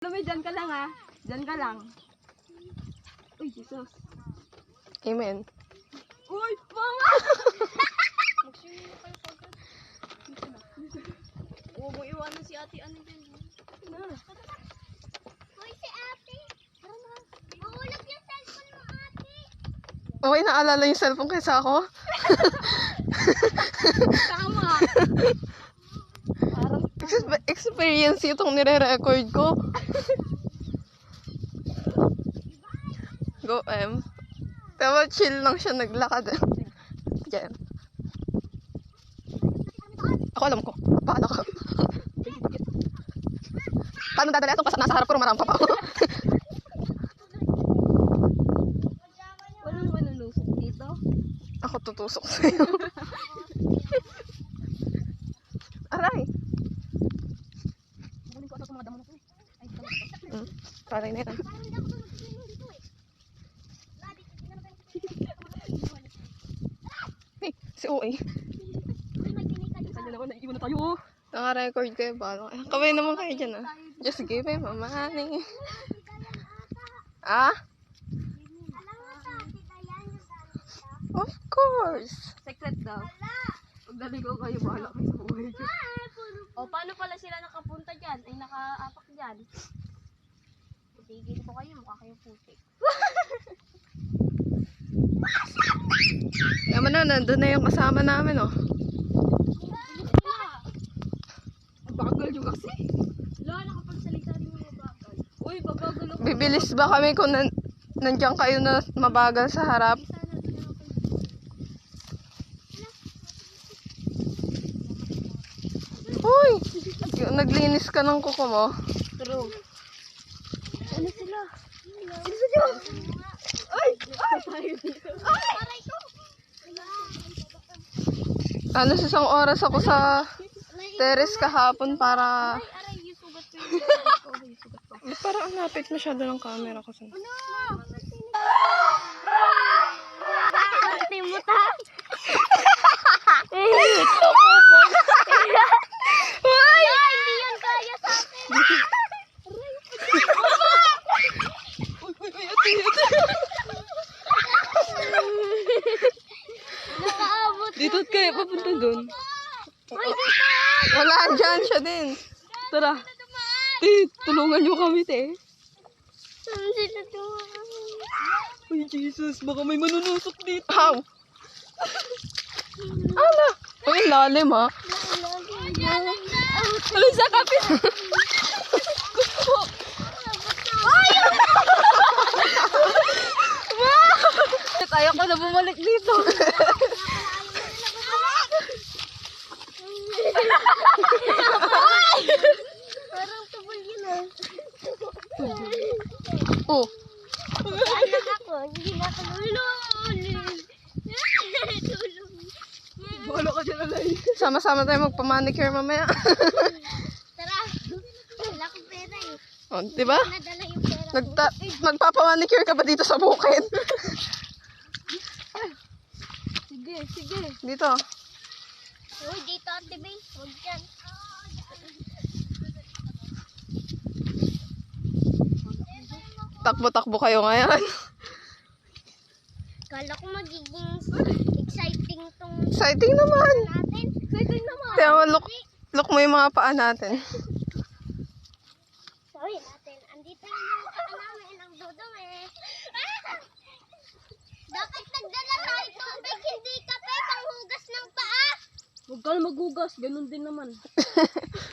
Lumi, dyan ka lang ha. Dyan ka lang. Uy, Jesus. Amen. Uy, mga! Huwag mo iwanan si ate. Ano dyan? Hoy, si ate. Mahulog yung cellphone mo, ate. Okay, naalala yung cellphone kaysa ako? Tama. Parang Experience itong nire-record ko. Go, M. Pero chill lang siya, naglakad. Diyan. Ako alam ko. Paano ka? Paano dadala itong nasa harap ko, rumarampa pa ako. walang manulusok dito. Ako tutusok sa'yo. Aray! Galing ko ito sa mga damo na ito eh. Ay, damo na ito. Paray na yan. Parang hindi ako mag-swimming dito eh. Hey, si OA. Uy, may pinig ka dito. Kanya naman, naiiwan na tayo. Naka-record kayo ba? Kaway naman kayo dyan ah. Just give him a money. Ah? Alam mo sa ate, kaya yung dami. Of course. Secret daw. Pag naligaw kayo, bahala kayo sa buhay. O, paano pala sila nakapunta dyan? Ay, nakaapak dyan. Tigil ko kayo, mukha kayong putik. Yaman na, nandun na yung kasama namin oh. Ang bagal yung kasi. Wala, nakapagsalita rin yung mabagal. Uy, babagal ako. Bibilis ba kami kung nandiyan kayo na mabagal sa harap? Uy! Naglinis ka ng kuko mo. True. Ano sila? Sino sila? Ay! Ay! Aray ko. Alos isang oras ako sa terrace kahapon para... Aray, yung sugat ko yung sugat ko. Parang ang lapit masyado ng camera ko. Ano? Timutan. Ay! Hindi yun kaya sa atin. Nakaabot. Dito kayo papunta dun. Ay, dito. Wala, dyan siya din. Tara. Tulungan niyo kami, te. Dito tuwa. Ay, Jesus, baka may manunusok dito. How? Ala! Ay, lalim ha. Alay sa kapit. Gusto. Ayaw ko na bumalik dito. Parang tubol yun ah. Oh, Anak ako, hindi na ako tulong. Tulong. Bahala ka dyan, alay. sama-sama tayo magpa-manicure mamaya. Tara. Wala akong pera eh. Oh, di ba? Nadala yung pera ko. Magpapa-manicure ka ba dito sa bukid? Sige, sige. Dito. Uy, dito Ate Bay. Huwag dyan. Takbo-takbo kayo ngayon. Kala ko magiging exciting tong Exciting naman. natin. Exciting naman. Pero look mo yung mga paa natin. Sorry natin. Andito yung mga paa namin ang dudong eh. Dapat nagdala tayo tubig, hindi kape, panghugas ng paa. Huwag ka na maghugas. Ganun din naman.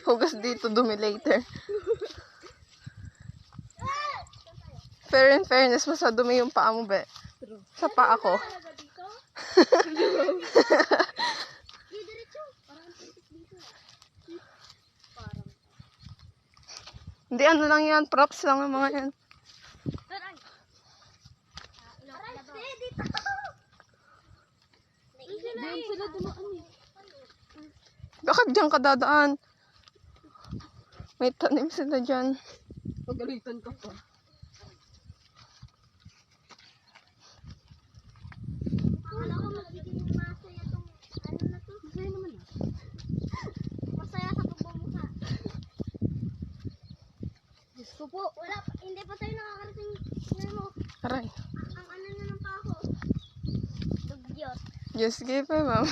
Hugas dito, dumi later. Fair in fairness, mas dumi yung paa mo, be. Sa paa ko. Hindi, ano lang yan. Props lang ang mga yan. Aray, dito. Diyan sila dumaan eh. Bakit dyan ka dadaan? May tanim sila dyan. Pagalitan ka pa. Akala ko magiging masaya tong ano na to. Masaya naman ah. Opo. Wala pa, hindi pa tayo nakakarating. Ano, Aray. ang ano na ng pa ako. Dugyot. Just give me mama.